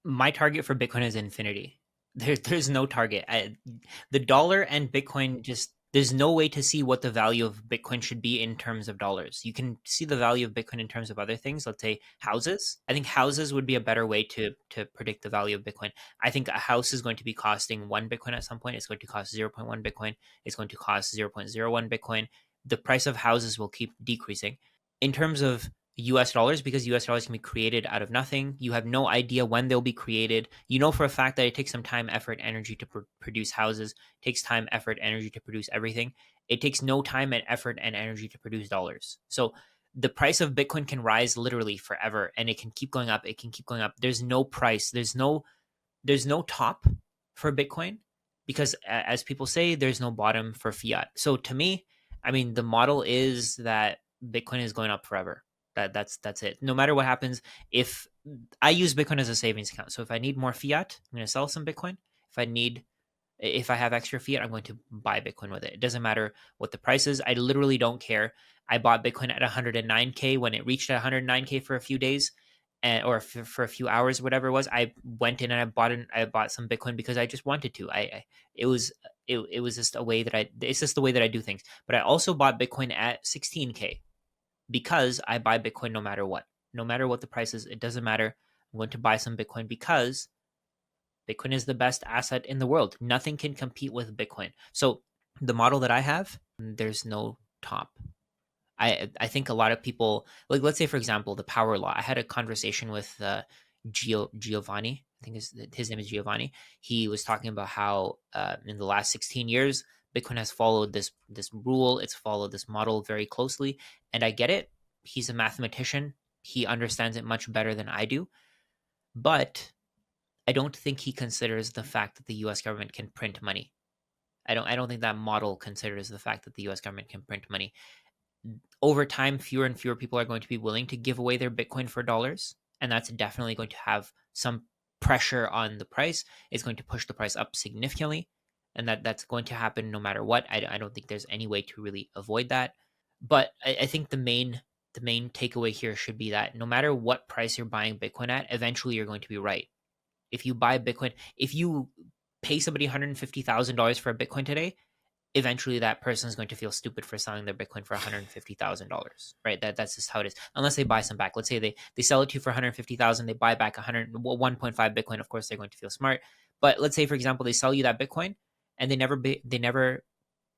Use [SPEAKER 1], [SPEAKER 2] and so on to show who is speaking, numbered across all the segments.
[SPEAKER 1] My target for Bitcoin is infinity. There's no target. The dollar and Bitcoin just there's no way to see what the value of Bitcoin should be in terms of dollars. You can see the value of Bitcoin in terms of other things. Let's say houses. I think houses would be a better way to predict the value of Bitcoin. I think a house is going to be costing 1 Bitcoin at some point. It's going to cost 0.1 Bitcoin. It's going to cost 0.01 Bitcoin. The price of houses will keep decreasing. In terms of US dollars, because US dollars can be created out of nothing. You have no idea when they'll be created. You know for a fact that it takes some time, effort, energy to produce houses. It takes time, effort, energy to produce everything. It takes no time and effort and energy to produce dollars. So the price of Bitcoin can rise literally forever, and it can keep going up. It can keep going up. There's no price. There's no top for Bitcoin because, as people say, there's no bottom for fiat. So to me, I mean, the model is that Bitcoin is going up forever. That's it. No matter what happens, if I use Bitcoin as a savings account, so if I need more fiat, I'm going to sell some Bitcoin. If I have extra fiat, I'm going to buy Bitcoin with it. It doesn't matter what the price is. I literally don't care. I bought Bitcoin at 109K when it reached 109K for a few days, or for a few hours, whatever it was. I went in and I bought some Bitcoin because I just wanted to. It was just a way that it's just the way that I do things. But I also bought Bitcoin at 16K because I buy Bitcoin no matter what. No matter what the price is, it doesn't matter. I'm going to buy some Bitcoin because Bitcoin is the best asset in the world. Nothing can compete with Bitcoin. So the model that I have, there's no top. I think a lot of people, like, let's say for example the power law. I had a conversation with Giovanni. I think his name is Giovanni. He was talking about how in the last 16 years Bitcoin has followed this rule. It's followed this model very closely, and I get it. He's a mathematician. He understands it much better than I do, but I don't think he considers the fact that the U.S. government can print money. I don't think that model considers the fact that the U.S. government can print money. Over time, fewer and fewer people are going to be willing to give away their Bitcoin for dollars, and that's definitely going to have some pressure on the price. It's going to push the price up significantly, and that's going to happen no matter what. I don't think there's any way to really avoid that. But I think the main takeaway here should be that no matter what price you're buying Bitcoin at, eventually you're going to be right. If you buy Bitcoin, if you pay somebody $150,000 for a Bitcoin today, eventually that person is going to feel stupid for selling their Bitcoin for $150,000, right? That's just how it is. Unless they buy some back. Let's say they sell it to you for 150,000, they buy back 1.5 Bitcoin. Of course, they're going to feel smart. But let's say, for example, they sell you that Bitcoin and they never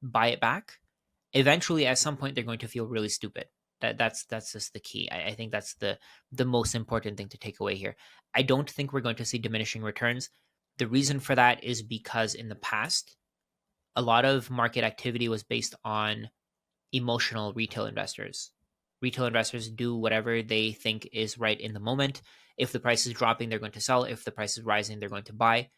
[SPEAKER 1] buy it back. Eventually, at some point, they're going to feel really stupid. That's just the key. I think that's the most important thing to take away here. I don't think we're going to see diminishing returns. The reason for that is because in the past, a lot of market activity was based on emotional retail investors. Retail investors do whatever they think is right in the moment. If the price is dropping, they're going to sell. If the price is rising, they're going to buy.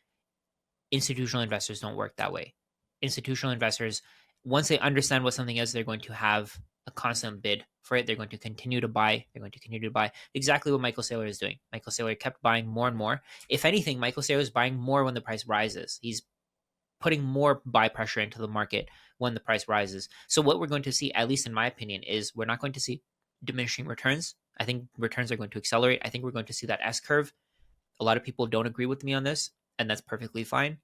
[SPEAKER 1] Institutional investors don't work that way. Institutional investors, once they understand what something is, they're going to have a constant bid for it. They're going to continue to buy. They're going to continue to buy. Exactly what Michael Saylor is doing. Michael Saylor kept buying more and more. If anything, Michael Saylor is buying more when the price rises. He's putting more buy pressure into the market when the price rises. So what we're going to see, at least in my opinion, is we're not going to see diminishing returns. I think returns are going to accelerate. I think we're going to see that S curve. A lot of people don't agree with me on this, and that's perfectly fine.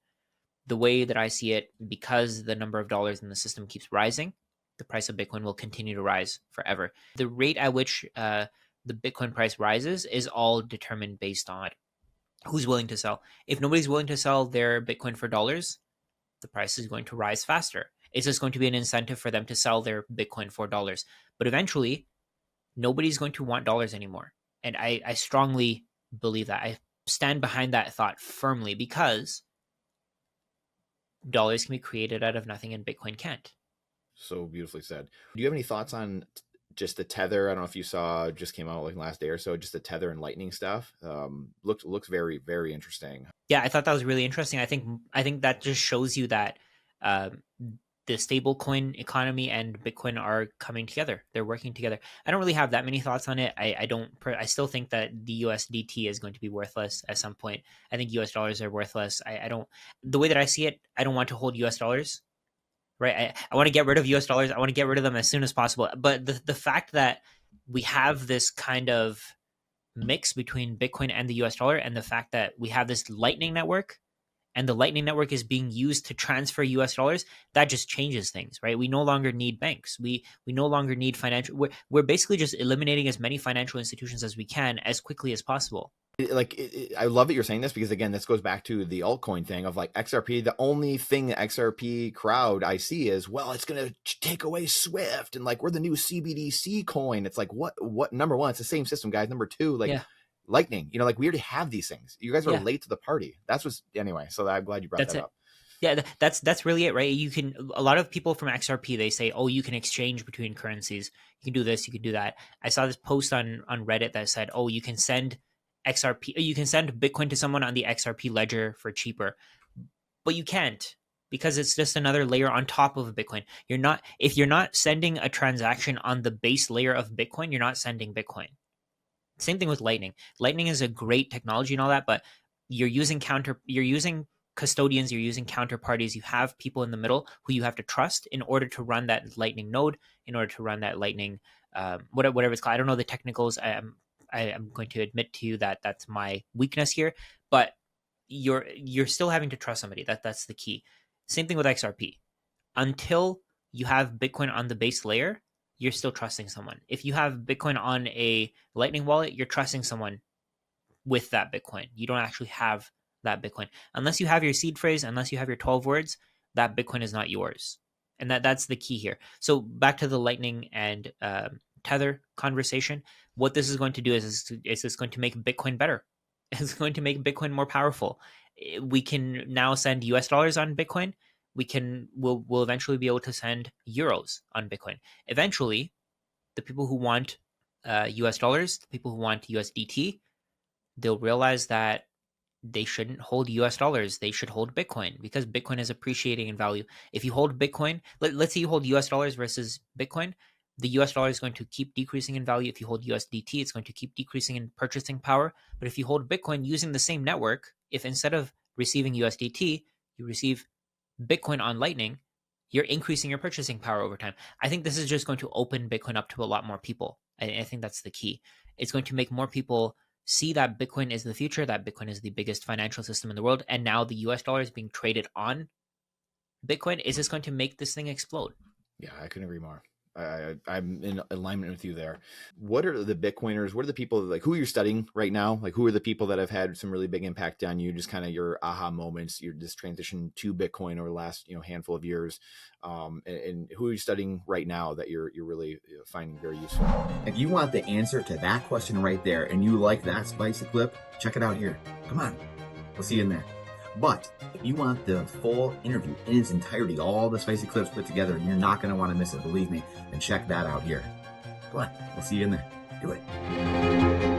[SPEAKER 1] The way that I see it, because the number of dollars in the system keeps rising, the price of Bitcoin will continue to rise forever. The rate at which the Bitcoin price rises is all determined based on who's willing to sell. If nobody's willing to sell their Bitcoin for dollars, the price is going to rise faster. It's just going to be an incentive for them to sell their Bitcoin for dollars. But eventually, nobody's going to want dollars anymore. And I strongly believe that. I stand behind that thought firmly because dollars can be created out of nothing and Bitcoin can't.
[SPEAKER 2] So beautifully said. Do you have any thoughts on just the Tether? I don't know if you saw, just came out like last day or so, just the Tether and Lightning stuff. Looks very, very interesting.
[SPEAKER 1] Yeah, I thought that was really interesting. I think that just shows you that uh, the stablecoin economy and Bitcoin are coming together. They're working together. I don't really have that many thoughts on it. I still think that the USDT is going to be worthless at some point. I think US dollars are worthless. I don't, the way that I see it, I don't want to hold US dollars, right? I want to get rid of US dollars. I want to get rid of them as soon as possible. But the fact that we have this kind of mix between Bitcoin and the US dollar, and the fact that we have this Lightning Network, and the Lightning Network is being used to transfer US dollars, that just changes things, right? We no longer need banks. We no longer need financial. We're basically just eliminating as many financial institutions as we can as quickly as possible.
[SPEAKER 2] I love that you're saying this, because again, this goes back to the altcoin thing of like XRP. The only thing the XRP crowd I see is, well, it's going to take away Swift and like we're the new CBDC coin. It's like, what, number one, it's the same system, guys. Number two, like,
[SPEAKER 1] Yeah.
[SPEAKER 2] Lightning, we already have these things. You guys are
[SPEAKER 1] Yeah.
[SPEAKER 2] late to the party. That's what's anyway. So I'm glad you brought that up.
[SPEAKER 1] Yeah, that's really it, right? You can, a lot of people from XRP, they say, oh, you can exchange between currencies. You can do this, you can do that. I saw this post on Reddit that said, oh, you can send Bitcoin to someone on the XRP ledger for cheaper, but you can't, because it's just another layer on top of Bitcoin. If you're not sending a transaction on the base layer of Bitcoin, you're not sending Bitcoin. Same thing with Lightning. Lightning is a great technology and all that, but you're using custodians, you're using counterparties, you have people in the middle who you have to trust in order to run that Lightning node, in order to run that Lightning, whatever it's called. I don't know the technicals. I am going to admit to you that that's my weakness here, but you're still having to trust somebody. That's the key. Same thing with XRP. Until you have Bitcoin on the base layer, you're still trusting someone. If you have Bitcoin on a Lightning wallet, you're trusting someone with that Bitcoin. You don't actually have that Bitcoin. Unless you have your seed phrase, unless you have your 12 words, that Bitcoin is not yours. And that's the key here. So back to the Lightning and Tether conversation. What this is going to do is it's going to make Bitcoin better. It's going to make Bitcoin more powerful. We can now send US dollars on Bitcoin. We'll eventually be able to send euros on Bitcoin. Eventually, the people who want US dollars, the people who want USDT, they'll realize that they shouldn't hold US dollars. They should hold Bitcoin, because Bitcoin is appreciating in value. If you hold Bitcoin, let's say you hold US dollars versus Bitcoin, the US dollar is going to keep decreasing in value. If you hold USDT, it's going to keep decreasing in purchasing power. But if you hold Bitcoin using the same network, if instead of receiving USDT, you receive Bitcoin on Lightning, you're increasing your purchasing power over time. I think this is just going to open Bitcoin up to a lot more people. I think that's the key. It's going to make more people see that Bitcoin is the future, that Bitcoin is the biggest financial system in the world, and now the US dollar is being traded on Bitcoin. Is this going to make this thing explode?
[SPEAKER 2] Yeah, I couldn't agree more. I'm in alignment with you there. What are the Bitcoiners? What are the people like who you're studying right now? Like, who are the people that have had some really big impact on you? Just kind of your aha moments, your this transition to Bitcoin over the last handful of years, and who are you studying right now that you're really finding very useful?
[SPEAKER 3] If you want the answer to that question right there, and you like that spicy clip, check it out here. Come on, we'll see you in there. But if you want the full interview in its entirety, all the spicy clips put together, and you're not going to want to miss it, believe me, then check that out here. Come on, we'll see you in there. Do it.